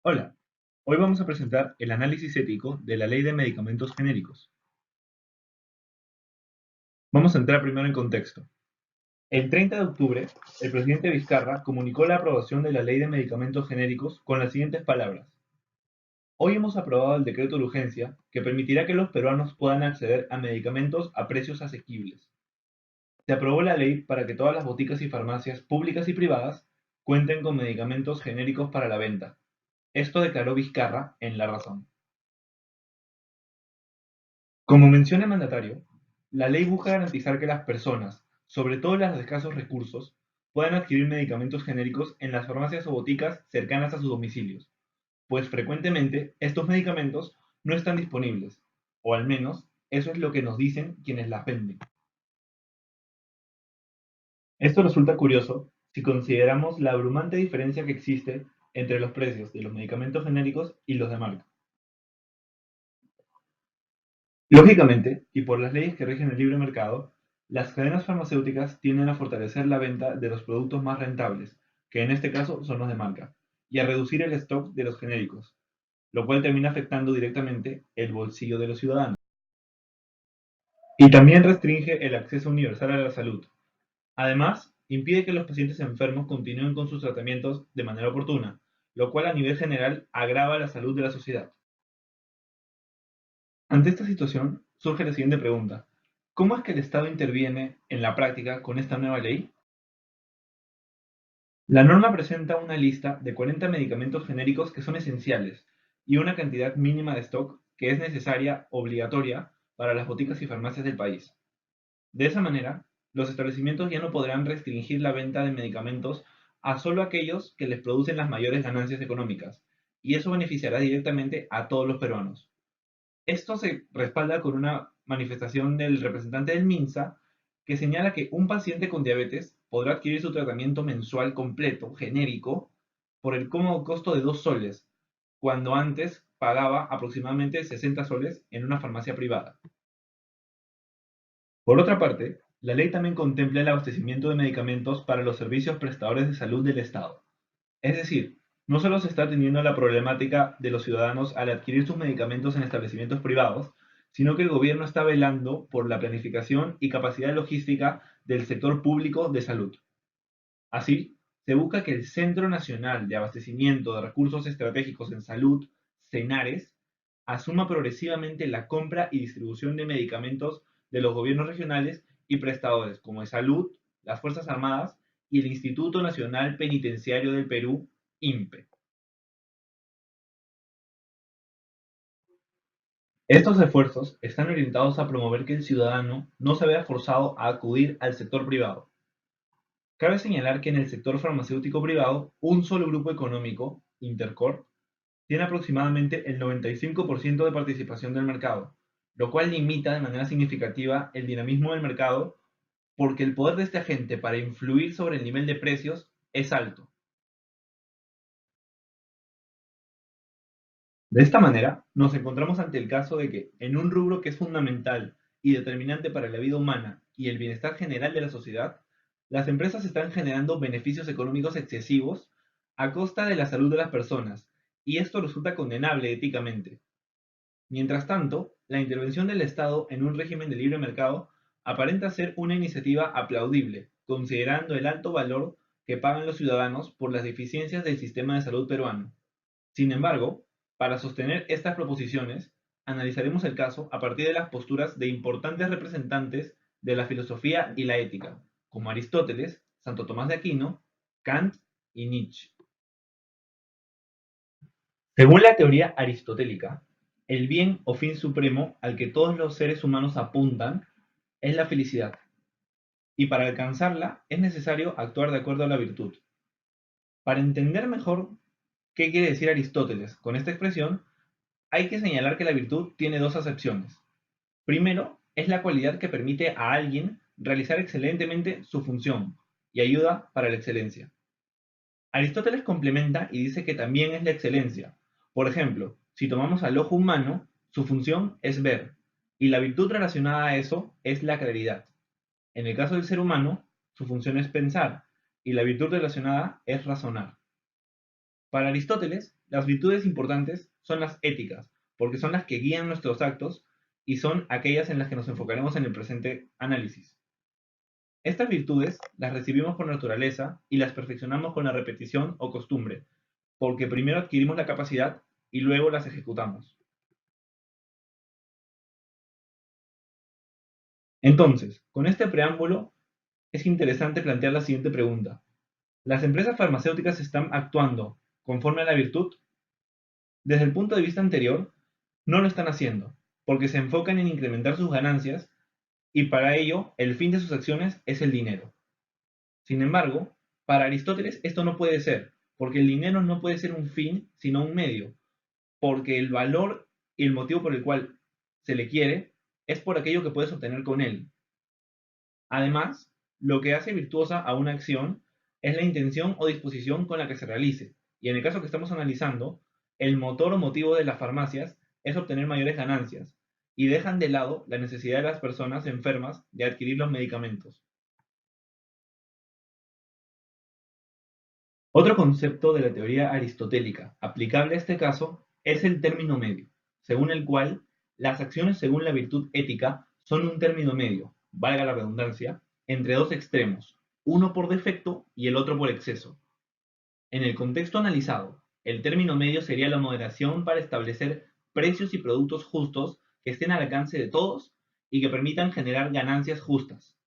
Hola, hoy vamos a presentar el análisis ético de la Ley de Medicamentos Genéricos. Vamos a entrar primero en contexto. El 30 de octubre, el presidente Vizcarra comunicó la aprobación de la Ley de Medicamentos Genéricos con las siguientes palabras. Hoy hemos aprobado el decreto de urgencia que permitirá que los peruanos puedan acceder a medicamentos a precios asequibles. Se aprobó la ley para que todas las boticas y farmacias públicas y privadas cuenten con medicamentos genéricos para la venta. Esto declaró Vizcarra en La Razón. Como menciona el mandatario, la ley busca garantizar que las personas, sobre todo las de escasos recursos, puedan adquirir medicamentos genéricos en las farmacias o boticas cercanas a sus domicilios, pues frecuentemente estos medicamentos no están disponibles, o al menos eso es lo que nos dicen quienes las venden. Esto resulta curioso si consideramos la abrumante diferencia que existe entre los precios de los medicamentos genéricos y los de marca. Lógicamente, y por las leyes que rigen el libre mercado, las cadenas farmacéuticas tienden a fortalecer la venta de los productos más rentables, que en este caso son los de marca, y a reducir el stock de los genéricos, lo cual termina afectando directamente el bolsillo de los ciudadanos. Y también restringe el acceso universal a la salud. Además, impide que los pacientes enfermos continúen con sus tratamientos de manera oportuna, lo cual a nivel general agrava la salud de la sociedad. Ante esta situación, surge la siguiente pregunta: ¿cómo es que el Estado interviene en la práctica con esta nueva ley? La norma presenta una lista de 40 medicamentos genéricos que son esenciales y una cantidad mínima de stock que es necesaria, obligatoria, para las boticas y farmacias del país. De esa manera, los establecimientos ya no podrán restringir la venta de medicamentos a solo aquellos que les producen las mayores ganancias económicas, y eso beneficiará directamente a todos los peruanos. Esto se respalda con una manifestación del representante del MINSA que señala que un paciente con diabetes podrá adquirir su tratamiento mensual completo, genérico, por el cómodo costo de 2 soles, cuando antes pagaba aproximadamente 60 soles en una farmacia privada. Por otra parte, la ley también contempla el abastecimiento de medicamentos para los servicios prestadores de salud del Estado. Es decir, no solo se está atendiendo a la problemática de los ciudadanos al adquirir sus medicamentos en establecimientos privados, sino que el gobierno está velando por la planificación y capacidad logística del sector público de salud. Así, se busca que el Centro Nacional de Abastecimiento de Recursos Estratégicos en Salud, CENARES, asuma progresivamente la compra y distribución de medicamentos de los gobiernos regionales y prestadores como de salud, las Fuerzas Armadas y el Instituto Nacional Penitenciario del Perú, INPE. Estos esfuerzos están orientados a promover que el ciudadano no se vea forzado a acudir al sector privado. Cabe señalar que en el sector farmacéutico privado, un solo grupo económico, Intercorp, tiene aproximadamente el 95% de participación del mercado, lo cual limita de manera significativa el dinamismo del mercado porque el poder de este agente para influir sobre el nivel de precios es alto. De esta manera, nos encontramos ante el caso de que, en un rubro que es fundamental y determinante para la vida humana y el bienestar general de la sociedad, las empresas están generando beneficios económicos excesivos a costa de la salud de las personas, y esto resulta condenable éticamente. Mientras tanto, la intervención del Estado en un régimen de libre mercado aparenta ser una iniciativa aplaudible, considerando el alto valor que pagan los ciudadanos por las deficiencias del sistema de salud peruano. Sin embargo, para sostener estas proposiciones, analizaremos el caso a partir de las posturas de importantes representantes de la filosofía y la ética, como Aristóteles, Santo Tomás de Aquino, Kant y Nietzsche. Según la teoría aristotélica, el bien o fin supremo al que todos los seres humanos apuntan es la felicidad, y para alcanzarla es necesario actuar de acuerdo a la virtud. Para entender mejor qué quiere decir Aristóteles con esta expresión, hay que señalar que la virtud tiene dos acepciones. Primero, es la cualidad que permite a alguien realizar excelentemente su función y ayuda para la excelencia. Aristóteles complementa y dice que también es la excelencia. Por ejemplo, si tomamos al ojo humano, su función es ver, y la virtud relacionada a eso es la claridad. En el caso del ser humano, su función es pensar, y la virtud relacionada es razonar. Para Aristóteles, las virtudes importantes son las éticas, porque son las que guían nuestros actos y son aquellas en las que nos enfocaremos en el presente análisis. Estas virtudes las recibimos por naturaleza y las perfeccionamos con la repetición o costumbre, porque primero adquirimos la capacidad y luego las ejecutamos. Entonces, con este preámbulo, es interesante plantear la siguiente pregunta. ¿Las empresas farmacéuticas están actuando conforme a la virtud? Desde el punto de vista anterior, no lo están haciendo, porque se enfocan en incrementar sus ganancias y para ello el fin de sus acciones es el dinero. Sin embargo, para Aristóteles esto no puede ser, porque el dinero no puede ser un fin, sino un medio, porque el valor y el motivo por el cual se le quiere es por aquello que puedes obtener con él. Además, lo que hace virtuosa a una acción es la intención o disposición con la que se realice, y en el caso que estamos analizando, el motor o motivo de las farmacias es obtener mayores ganancias, y dejan de lado la necesidad de las personas enfermas de adquirir los medicamentos. Otro concepto de la teoría aristotélica aplicable a este caso es el término medio, según el cual las acciones según la virtud ética son un término medio, valga la redundancia, entre dos extremos, uno por defecto y el otro por exceso. En el contexto analizado, el término medio sería la moderación para establecer precios y productos justos que estén al alcance de todos y que permitan generar ganancias justas,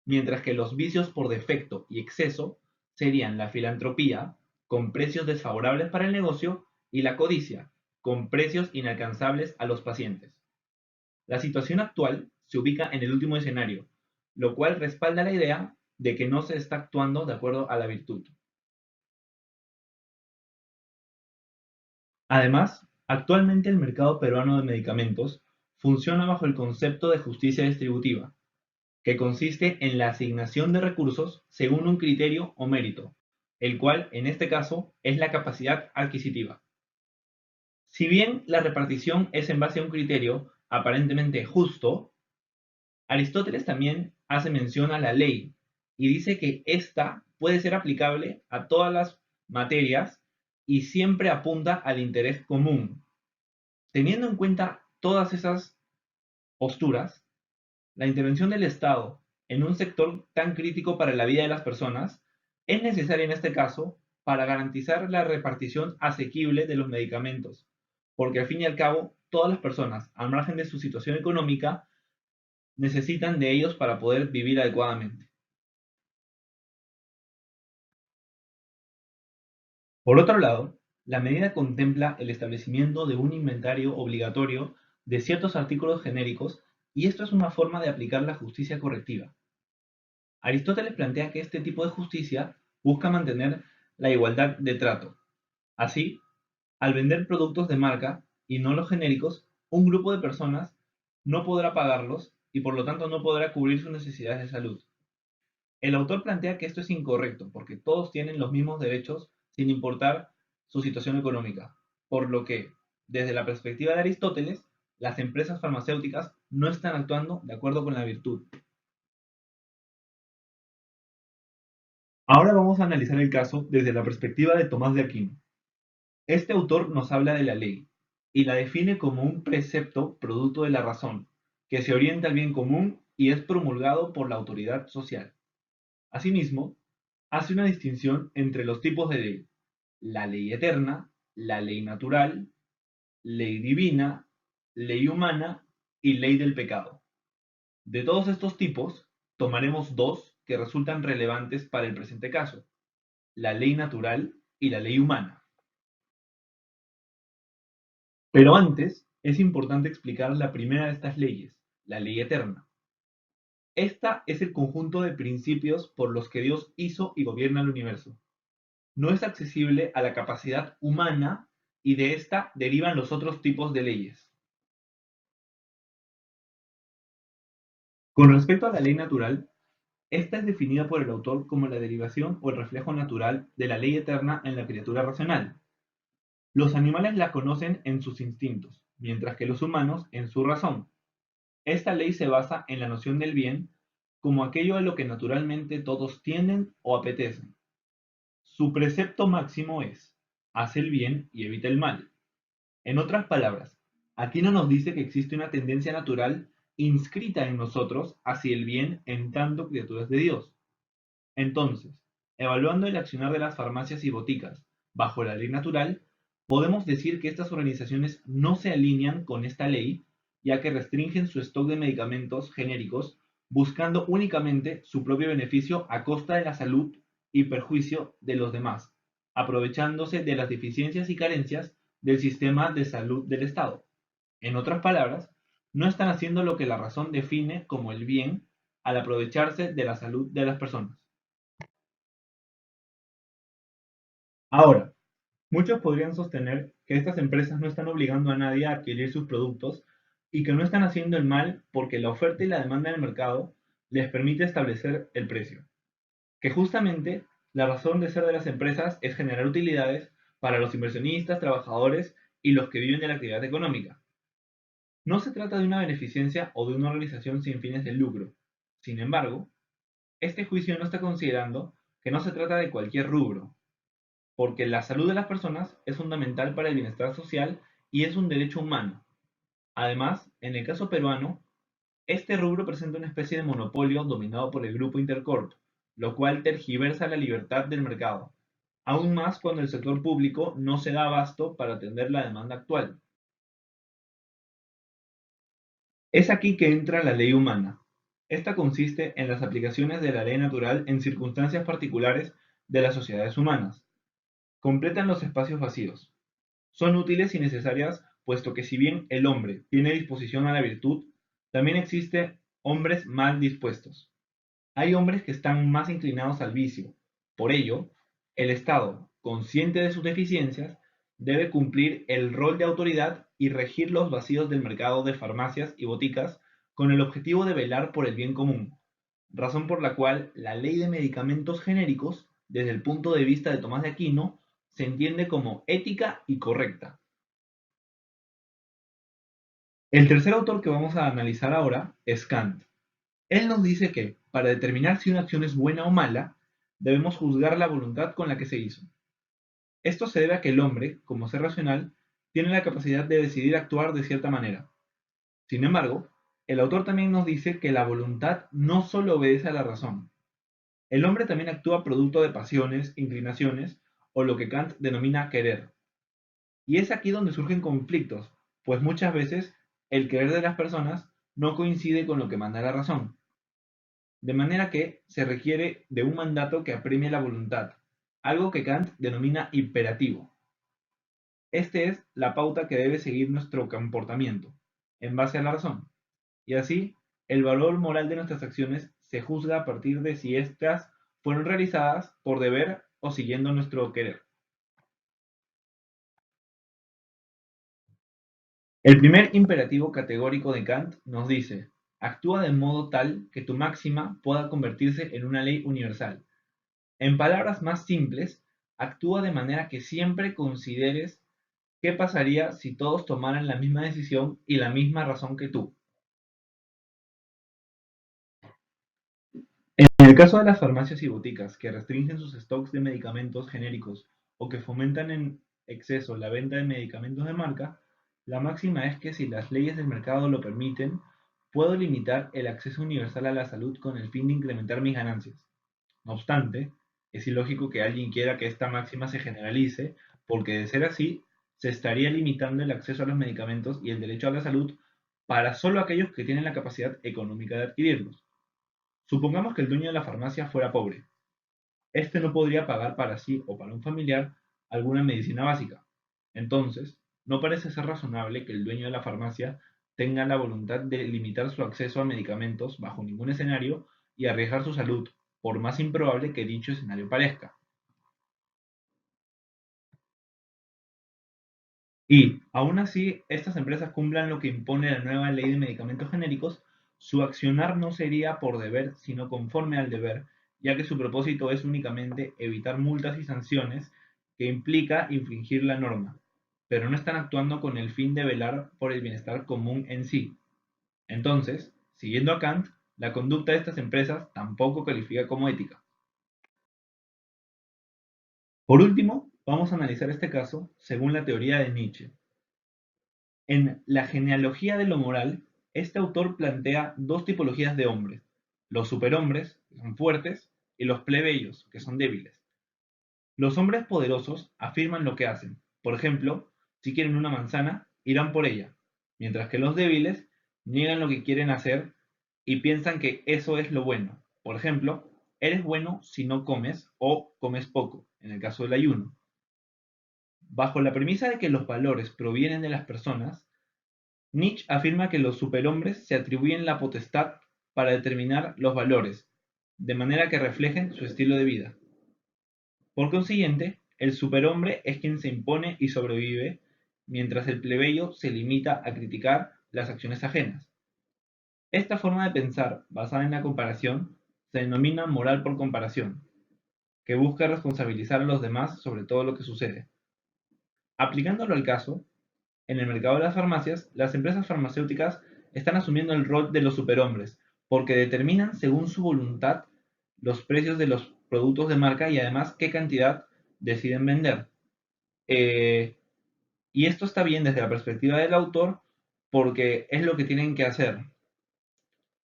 mientras que los vicios por defecto y exceso serían la filantropía, con precios desfavorables para el negocio, y la codicia, con precios inalcanzables a los pacientes. La situación actual se ubica en el último escenario, lo cual respalda la idea de que no se está actuando de acuerdo a la virtud. Además, actualmente el mercado peruano de medicamentos funciona bajo el concepto de justicia distributiva, que consiste en la asignación de recursos según un criterio o mérito, el cual en este caso es la capacidad adquisitiva. Si bien la repartición es en base a un criterio aparentemente justo, Aristóteles también hace mención a la ley y dice que ésta puede ser aplicable a todas las materias y siempre apunta al interés común. Teniendo en cuenta todas esas posturas, la intervención del Estado en un sector tan crítico para la vida de las personas es necesaria en este caso para garantizar la repartición asequible de los medicamentos, porque al fin y al cabo todas las personas, al margen de su situación económica, necesitan de ellos para poder vivir adecuadamente. Por otro lado, la medida contempla el establecimiento de un inventario obligatorio de ciertos artículos genéricos y esto es una forma de aplicar la justicia correctiva. Aristóteles plantea que este tipo de justicia busca mantener la igualdad de trato. Así, al vender productos de marca y no los genéricos, un grupo de personas no podrá pagarlos y por lo tanto no podrá cubrir sus necesidades de salud. El autor plantea que esto es incorrecto porque todos tienen los mismos derechos sin importar su situación económica, por lo que, desde la perspectiva de Aristóteles, las empresas farmacéuticas no están actuando de acuerdo con la virtud. Ahora vamos a analizar el caso desde la perspectiva de Tomás de Aquino. Este autor nos habla de la ley y la define como un precepto producto de la razón, que se orienta al bien común y es promulgado por la autoridad social. Asimismo, hace una distinción entre los tipos de ley: la ley eterna, la ley natural, ley divina, ley humana y ley del pecado. De todos estos tipos, tomaremos dos que resultan relevantes para el presente caso: la ley natural y la ley humana. Pero antes, es importante explicar la primera de estas leyes, la ley eterna. Esta es el conjunto de principios por los que Dios hizo y gobierna el universo. No es accesible a la capacidad humana y de esta derivan los otros tipos de leyes. Con respecto a la ley natural, esta es definida por el autor como la derivación o el reflejo natural de la ley eterna en la criatura racional. Los animales la conocen en sus instintos, mientras que los humanos en su razón. Esta ley se basa en la noción del bien como aquello a lo que naturalmente todos tienden o apetecen. Su precepto máximo es: hace el bien y evita el mal. En otras palabras, aquí no nos dice que existe una tendencia natural inscrita en nosotros hacia el bien en tanto criaturas de Dios. Entonces, evaluando el accionar de las farmacias y boticas bajo la ley natural, podemos decir que estas organizaciones no se alinean con esta ley, ya que restringen su stock de medicamentos genéricos buscando únicamente su propio beneficio a costa de la salud y perjuicio de los demás, aprovechándose de las deficiencias y carencias del sistema de salud del Estado. En otras palabras, no están haciendo lo que la razón define como el bien al aprovecharse de la salud de las personas. Ahora, muchos podrían sostener que estas empresas no están obligando a nadie a adquirir sus productos y que no están haciendo el mal porque la oferta y la demanda en el mercado les permite establecer el precio. Que justamente la razón de ser de las empresas es generar utilidades para los inversionistas, trabajadores y los que viven de la actividad económica. No se trata de una beneficencia o de una organización sin fines de lucro. Sin embargo, este juicio no está considerando que no se trata de cualquier rubro, porque la salud de las personas es fundamental para el bienestar social y es un derecho humano. Además, en el caso peruano, este rubro presenta una especie de monopolio dominado por el grupo Intercorp, lo cual tergiversa la libertad del mercado, aún más cuando el sector público no se da abasto para atender la demanda actual. Es aquí que entra la ley humana. Esta consiste en las aplicaciones de la ley natural en circunstancias particulares de las sociedades humanas. Completan los espacios vacíos. Son útiles y necesarias, puesto que si bien el hombre tiene disposición a la virtud, también existe hombres mal dispuestos. Hay hombres que están más inclinados al vicio. Por ello, el Estado, consciente de sus deficiencias, debe cumplir el rol de autoridad y regir los vacíos del mercado de farmacias y boticas con el objetivo de velar por el bien común, razón por la cual la ley de medicamentos genéricos, desde el punto de vista de Tomás de Aquino, se entiende como ética y correcta. El tercer autor que vamos a analizar ahora es Kant. Él nos dice que, para determinar si una acción es buena o mala, debemos juzgar la voluntad con la que se hizo. Esto se debe a que el hombre, como ser racional, tiene la capacidad de decidir actuar de cierta manera. Sin embargo, el autor también nos dice que la voluntad no solo obedece a la razón. El hombre también actúa producto de pasiones, inclinaciones o lo que Kant denomina querer. Y es aquí donde surgen conflictos, pues muchas veces el querer de las personas no coincide con lo que manda la razón. De manera que se requiere de un mandato que apremie la voluntad, algo que Kant denomina imperativo. Este es la pauta que debe seguir nuestro comportamiento, en base a la razón. Y así, el valor moral de nuestras acciones se juzga a partir de si éstas fueron realizadas por deber o siguiendo nuestro querer. El primer imperativo categórico de Kant nos dice: actúa de modo tal que tu máxima pueda convertirse en una ley universal. En palabras más simples, actúa de manera que siempre consideres qué pasaría si todos tomaran la misma decisión y la misma razón que tú. En el caso de las farmacias y boticas que restringen sus stocks de medicamentos genéricos o que fomentan en exceso la venta de medicamentos de marca, la máxima es que si las leyes del mercado lo permiten, puedo limitar el acceso universal a la salud con el fin de incrementar mis ganancias. No obstante, es ilógico que alguien quiera que esta máxima se generalice, porque de ser así, se estaría limitando el acceso a los medicamentos y el derecho a la salud para solo aquellos que tienen la capacidad económica de adquirirlos. Supongamos que el dueño de la farmacia fuera pobre. Este no podría pagar para sí o para un familiar alguna medicina básica. Entonces, no parece ser razonable que el dueño de la farmacia tenga la voluntad de limitar su acceso a medicamentos bajo ningún escenario y arriesgar su salud, por más improbable que dicho escenario parezca. Y, aun así, estas empresas cumplan lo que impone la nueva ley de medicamentos genéricos, su accionar no sería por deber, sino conforme al deber, ya que su propósito es únicamente evitar multas y sanciones que implica infringir la norma, pero no están actuando con el fin de velar por el bienestar común en sí. Entonces, siguiendo a Kant, la conducta de estas empresas tampoco califica como ética. Por último, Vamos a analizar este caso según la teoría de Nietzsche. En La genealogía de lo moral, este autor plantea dos tipologías de hombres: los superhombres, que son fuertes, y los plebeyos, que son débiles. Los hombres poderosos afirman lo que hacen. Por ejemplo, si quieren una manzana, irán por ella, mientras que los débiles niegan lo que quieren hacer y piensan que eso es lo bueno. Por ejemplo, eres bueno si no comes o comes poco, en el caso del ayuno. Bajo la premisa de que los valores provienen de las personas, Nietzsche afirma que los superhombres se atribuyen la potestad para determinar los valores, de manera que reflejen su estilo de vida. Por consiguiente, el superhombre es quien se impone y sobrevive, mientras el plebeyo se limita a criticar las acciones ajenas. Esta forma de pensar, basada en la comparación, se denomina moral por comparación, que busca responsabilizar a los demás sobre todo lo que sucede. Aplicándolo al caso, en el mercado de las farmacias, las empresas farmacéuticas están asumiendo el rol de los superhombres, porque determinan según su voluntad los precios de los productos de marca y además qué cantidad deciden vender. Eh, y esto está bien desde la perspectiva del autor porque es lo que tienen que hacer.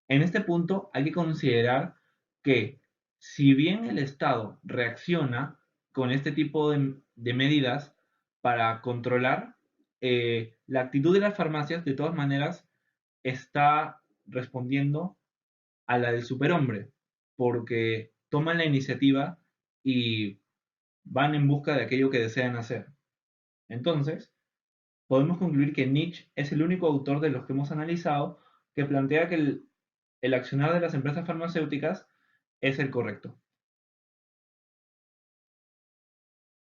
En este punto hay que considerar que si bien el Estado reacciona con este tipo de medidas para controlar, la actitud de las farmacias de todas maneras está respondiendo a la del superhombre, porque toman la iniciativa y van en busca de aquello que desean hacer. Entonces, podemos concluir que Nietzsche es el único autor de los que hemos analizado que plantea que el accionar de las empresas farmacéuticas es el correcto.